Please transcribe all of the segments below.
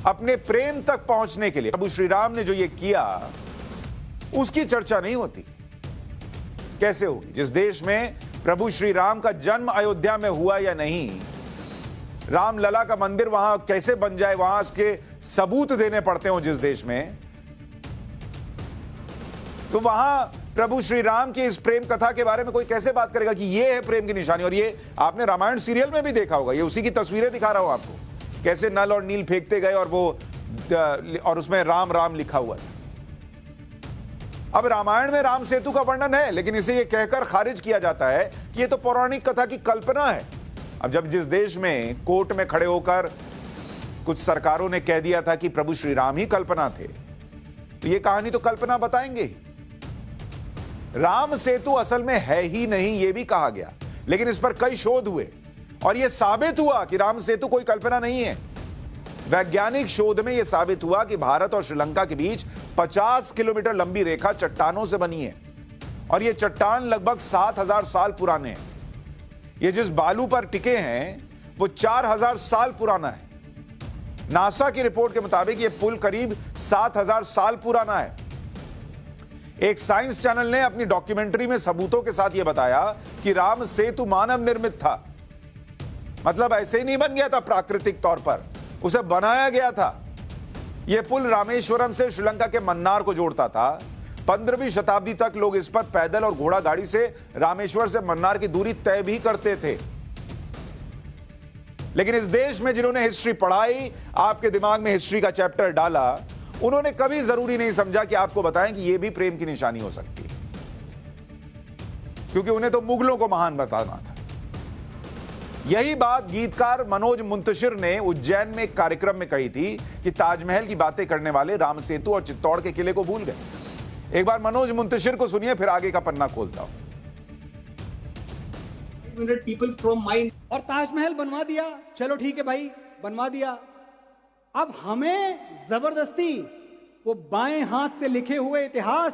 अपने प्रेम तक पहुंचने के लिए प्रभु श्री राम ने जो ये किया उसकी चर्चा नहीं होती। कैसे होगी? जिस देश में प्रभु श्री राम का जन्म अयोध्या में हुआ या नहीं, रामलला का मंदिर वहां कैसे बन जाए, वहां उसके सबूत देने पड़ते हो जिस देश में, तो वहां प्रभु श्री राम की इस प्रेम कथा के बारे में कोई कैसे बात करेगा कि ये है प्रेम की निशानी। और ये आपने रामायण सीरियल में भी देखा होगा, ये उसी की तस्वीरें दिखा रहा हूं आपको, कैसे नल और नील फेंकते गए और उसमें राम राम लिखा हुआ था। अब रामायण में राम सेतु का वर्णन है, लेकिन इसे ये कहकर खारिज किया जाता है कि ये तो पौराणिक कथा की कल्पना है। अब जब जिस देश में कोर्ट में खड़े होकर कुछ सरकारों ने कह दिया था कि प्रभु श्री राम ही कल्पना थे, तो ये कहानी तो कल्पना बताएंगे ही। राम सेतु असल में है ही नहीं, यह भी कहा गया, लेकिन इस पर कई शोध हुए और यह साबित हुआ कि राम सेतु कोई कल्पना नहीं है। वैज्ञानिक शोध में यह साबित हुआ कि भारत और श्रीलंका के बीच 50 किलोमीटर लंबी रेखा चट्टानों से बनी है और यह चट्टान लगभग 7000 साल पुराने हैं। ये जिस बालू पर टिके हैं वो 4000 साल पुराना है। नासा की रिपोर्ट के मुताबिक यह पुल करीब 7000 साल पुराना है। एक साइंस चैनल ने अपनी डॉक्यूमेंट्री में सबूतों के साथ यह बताया कि राम सेतु मानव निर्मित था। मतलब ऐसे ही नहीं बन गया था प्राकृतिक तौर पर, उसे बनाया गया था। यह पुल रामेश्वरम से श्रीलंका के मन्नार को जोड़ता था। 15वीं शताब्दी तक लोग इस पर पैदल और घोड़ा गाड़ी से रामेश्वर से मन्नार की दूरी तय भी करते थे। लेकिन इस देश में जिन्होंने हिस्ट्री पढ़ाई, आपके दिमाग में हिस्ट्री का चैप्टर डाला, उन्होंने कभी जरूरी नहीं समझा कि आपको बताएं कि यह भी प्रेम की निशानी हो सकती है, क्योंकि उन्हें तो मुगलों को महान बताना था। यही बात गीतकार मनोज मुंतशिर ने उज्जैन में एक कार्यक्रम में कही थी कि ताजमहल की बातें करने वाले राम सेतु और चित्तौड़ के किले को भूल गए। एक बार मनोज मुंतशिर को सुनिए, फिर आगे का पन्ना खोलता हूं। पीपल फ्रॉम माइंड और ताजमहल बनवा दिया, चलो ठीक है भाई बनवा दिया। अब हमें जबरदस्ती वो बाएं हाथ से लिखे हुए इतिहास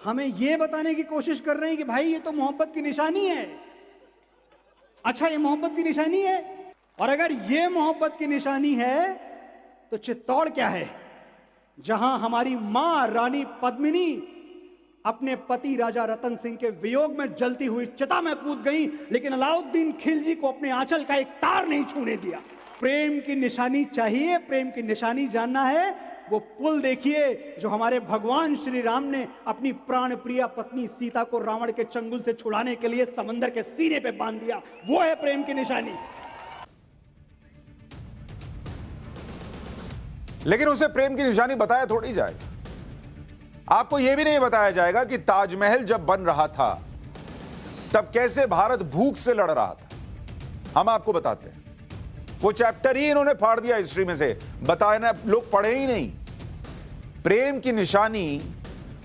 हमें यह बताने की कोशिश कर रहे हैं कि भाई ये तो मोहब्बत की निशानी है। अच्छा, ये मोहब्बत की निशानी है, और अगर ये मोहब्बत की निशानी है तो चित्तौड़ क्या है, जहां हमारी मां रानी पद्मिनी अपने पति राजा रतन सिंह के वियोग में जलती हुई चिता में कूद गई, लेकिन अलाउद्दीन खिलजी को अपने आंचल का एक तार नहीं छूने दिया। प्रेम की निशानी चाहिए, प्रेम की निशानी जानना है, वो पुल देखिए जो हमारे भगवान श्री राम ने अपनी प्राण प्रिया पत्नी सीता को रावण के चंगुल से छुड़ाने के लिए समंदर के सीने पे बांध दिया, वो है प्रेम की निशानी। लेकिन उसे प्रेम की निशानी बताया थोड़ी जाएगा। आपको यह भी नहीं बताया जाएगा कि ताजमहल जब बन रहा था तब कैसे भारत भूख से लड़ रहा था। हम आपको बताते हैं, वो चैप्टर ही इन्होंने फाड़ दिया हिस्ट्री में से, बताना लोग पढ़े ही नहीं। प्रेम की निशानी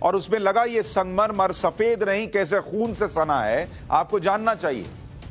और उसमें लगा ये संगमरमर सफेद नहीं, कैसे खून से सना है, आपको जानना चाहिए।